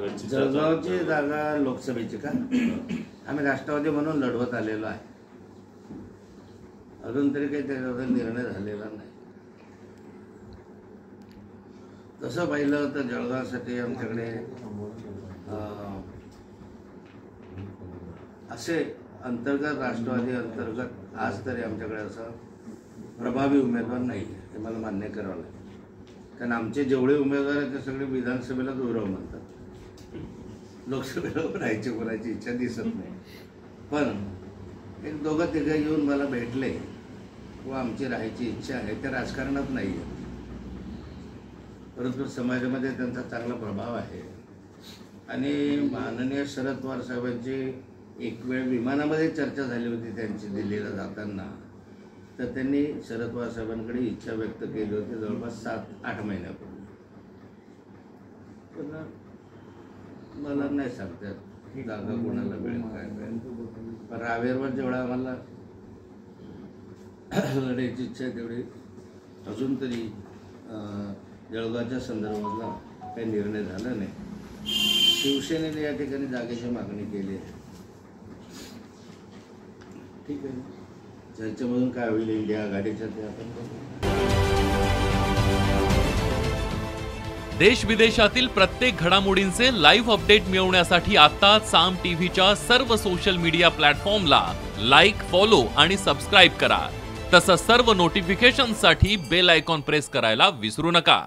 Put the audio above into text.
जळगावची जागा लोकसभेची का? आम्ही राष्ट्रवादी म्हणून लढवत आलेलो आहे. अजून तरी काही त्याच्यावर निर्णय झालेला नाही. तसं पाहिलं तर जळगावसाठी आमच्याकडे असे अंतर्गत राष्ट्रवादी अंतर्गत आज तरी आमच्याकडे असं प्रभावी उमेदवार नाही आहे, हे मला मान्य करावं लागेल. कारण आमचे जेवढे उमेदवार आहेत ते सगळे विधानसभेलाच उभं म्हणतात. लोकसभेला राहायची कोणाची इच्छा दिसत नाही. पण एक दोघं तिघं येऊन मला भेटले व आमची राहायची इच्छा आहे, त्या राजकारणात नाही आहे, परंतु समाजामध्ये त्यांचा चांगला प्रभाव आहे. आणि माननीय शरद पवार साहेबांची एक वेळ विमानामध्ये चर्चा झाली होती त्यांची दिल्लीला जाताना, तर त्यांनी शरद पवार साहेबांकडे इच्छा व्यक्त केली होती जवळपास 7-8 महिन्यापूर्वी. पण मला नाही सांगतात जागा कोणाला मिळेल काय मिळेल. पण रावेरवर जेवढा आम्हाला लढायची इच्छा आहे तेवढी अजून तरी जळगावच्या संदर्भातला काही निर्णय झाला नाही. शिवसेनेने या ठिकाणी जागेची मागणी केली आहे. ठीक आहे, चर्चेमधून काय होईल इंडिया आघाडीच्या ते आपण बघू. देश विदेशातील प्रत्येक घडामोडींचे लाईव्ह अपडेट मिळवण्यासाठी आता साम टीव्हीच्या सर्व सोशल मीडिया प्लॅटफॉर्मला लाईक, फॉलो आणि सबस्क्राईब करा. तसंच सर्व नोटिफिकेशनसाठी बेल आयकॉन प्रेस करायला विसरू नका.